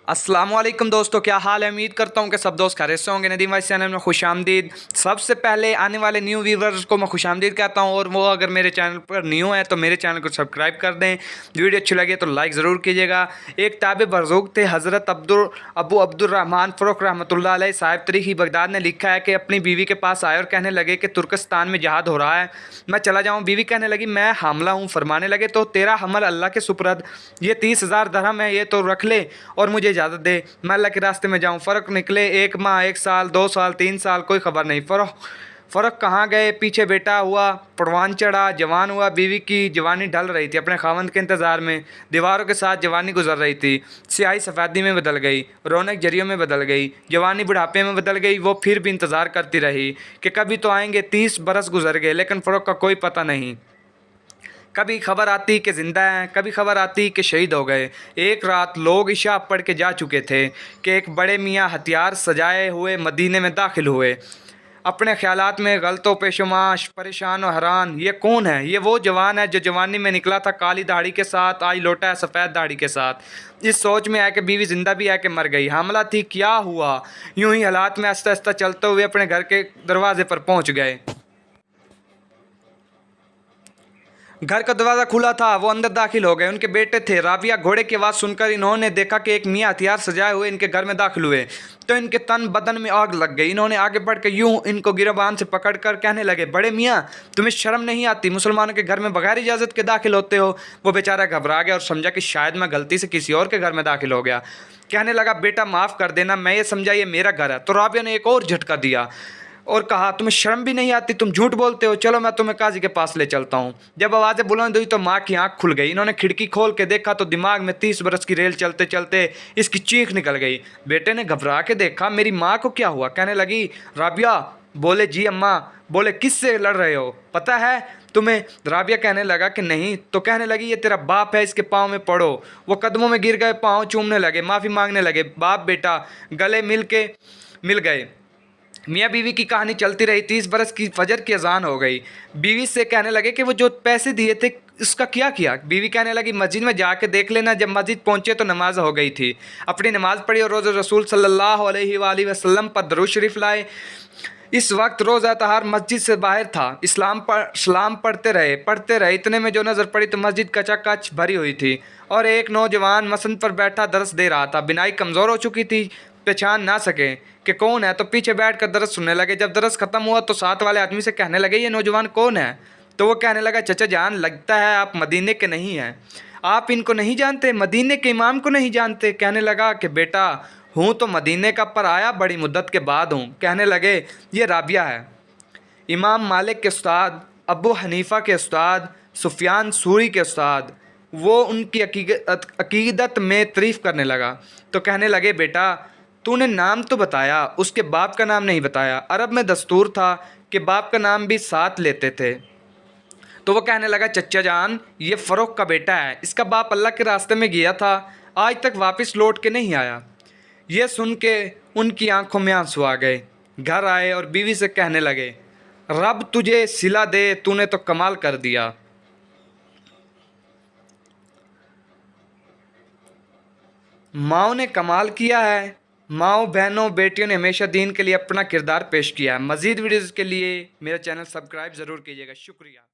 अस्सलाम वालेकुम दोस्तों, क्या हाल है। उम्मीद करता हूँ कि सब दोस्त खैरियत से होंगे। नदीम भाई चैनल में खुश आमदीद। सबसे पहले आने वाले न्यू व्यूवर्स को मैं खुश आमदीद कहता हूँ, और वो अगर मेरे चैनल पर न्यू है तो मेरे चैनल को सब्सक्राइब कर दें। वीडियो अच्छी लगे तो लाइक ज़रूर कीजिएगा। एक ताबे बरज़ूक थे हज़रत अबू अब्दुर्रहमान फ़रोख रहमतुल्लाह अलैह साहिब तरीख़ बगदाद ने लिखा है कि अपनी बीवी के पास आए और कहने लगे कि तुर्कस्तान में जहाद हो रहा है, मैं चला जाऊँ। बीवी कहने लगी मैं हामला हूँ। फरमाने लगे तो तेरा हमल अल्लाह के सुपुर्द, ये 30,000 दरहम है, ये तो रख ले और मुझे इजाज़त दे, मैं अल्लाह के रास्ते में जाऊँ। फ़र्क निकले 1 माह, 1 साल, 2 साल, 3 साल, कोई ख़बर नहीं। फ़र्क कहाँ गए। पीछे बेटा हुआ, परवान चढ़ा, जवान हुआ। बीवी की जवानी ढल रही थी, अपने खावंद के इंतज़ार में दीवारों के साथ जवानी गुजर रही थी। स्याही सफ़ेदी में बदल गई, रौनक जरियों में बदल गई, जवानी बुढ़ापे में बदल गई। वो फिर भी इंतज़ार करती रही कि कभी तो आएंगे। 30 बरस गुजर गए, लेकिन फ़रोख का कोई पता नहीं। कभी खबर आती कि ज़िंदा हैं, कभी खबर आती कि शहीद हो गए। एक रात लोग इशा पढ़ के जा चुके थे कि एक बड़े मियाँ हथियार सजाए हुए मदीने में दाखिल हुए। अपने ख्यालात में गलतो पेशोमाश, परेशान और हैरान। ये कौन है? ये वो जवान है जो जवानी में निकला था काली दाढ़ी के साथ, आज लौटा है सफ़ेद दाढ़ी के साथ। इस सोच में है कि बीवी ज़िंदा भी है कि मर गई, हमला थी, क्या हुआ। यूं ही हालात में आहिस्ता आहिस्ता चलते हुए अपने घर के दरवाजे पर पहुँच गए। घर का दरवाज़ा खुला था, वो अंदर दाखिल हो गए। उनके बेटे थे। राबिया घोड़े की आवाज़ सुनकर इन्होंने देखा कि एक मियाँ हथियार सजाए हुए इनके घर में दाखिल हुए तो इनके तन बदन में आग लग गई। इन्होंने आगे बढ़ कर यूं इनको गिरबान से पकड़ कर कहने लगे, बड़े मियाँ तुम्हें शर्म नहीं आती, मुसलमानों के घर में बगैर इजाज़त के दाखिल होते हो। वो बेचारा घबरा गया और समझा कि शायद मैं गलती से किसी और के घर में दाखिल हो गया। कहने लगा, बेटा माफ़ कर देना, मैं ये समझा ये मेरा घर है। तो राबिया ने एक और झटका दिया और कहा, तुम्हें शर्म भी नहीं आती, तुम झूठ बोलते हो, चलो मैं तुम्हें काजी के पास ले चलता हूँ। जब आवाज़ें बुलंद हुई तो माँ की आंख खुल गई। इन्होंने खिड़की खोल के देखा तो दिमाग में 30 बरस की रेल चलते चलते इसकी चीख निकल गई। बेटे ने घबरा के देखा, मेरी माँ को क्या हुआ। कहने लगी, राबिया। बोले, जी अम्मा। बोले, किससे लड़ रहे हो, पता है तुम्हें। राबिया कहने लगा कि नहीं। तो कहने लगी, ये तेरा बाप है, इसके पाँव में पड़ो। वो कदमों में गिर गए, पाँव चूमने लगे, माफ़ी मांगने लगे। बाप बेटा गले मिल गए। मियाँ बीवी की कहानी चलती रही। 30 बरस की फजर की अजान हो गई। बीवी से कहने लगे कि वो जो पैसे दिए थे उसका क्या किया। बीवी कहने लगी, मस्जिद में जाके देख लेना। जब मस्जिद पहुंचे तो नमाज हो गई थी। अपनी नमाज पढ़ी और रोज़ रसूल सल्लल्लाहु अलैहि वसल्लम पर दरूद शरीफ लाए। इस वक्त रोज़ा तहार मस्जिद से बाहर था। सलाम पढ़ते रहे। इतने में जो नज़र पड़ी तो मस्जिद कचाकच भरी हुई थी और एक नौजवान मसंद पर बैठा दरस दे रहा था। बिनाई कमज़ोर हो चुकी थी, पहचान ना सके कि कौन है, तो पीछे बैठ कर दरस सुनने लगे। जब दरस ख़त्म हुआ तो साथ वाले आदमी से कहने लगे, ये नौजवान कौन है। तो वो कहने लगा, चचा जान, लगता है आप मदीने के नहीं हैं। आप इनको नहीं जानते, मदीने के इमाम को नहीं जानते। कहने लगा कि बेटा हूँ तो मदीने का, पर आया बड़ी मुद्दत के बाद हूँ। कहने लगे, ये राबिया है, इमाम मालिक के उस्ताद, अबू हनीफ़ा के उस्ताद, सुफियान सूरी के उस्ताद। वो उनकी अकीदत में तारीफ़ करने लगा। तो कहने लगे, बेटा तूने नाम तो बताया, उसके बाप का नाम नहीं बताया। अरब में दस्तूर था कि बाप का नाम भी साथ लेते थे। तो वो कहने लगा, चचा जान, ये फ़रोख का बेटा है, इसका बाप अल्लाह के रास्ते में गया था, आज तक वापस लौट के नहीं आया। ये सुन के उनकी आंखों में आंसू आ गए। घर आए और बीवी से कहने लगे, रब तुझे सिला दे, तूने तो कमाल कर दिया। माओ ने कमाल किया है। माओ, बहनों, बेटियों ने हमेशा दीन के लिए अपना किरदार पेश किया है। मज़ीद वीडियोज़ के लिए मेरा चैनल सब्सक्राइब ज़रूर कीजिएगा। शुक्रिया।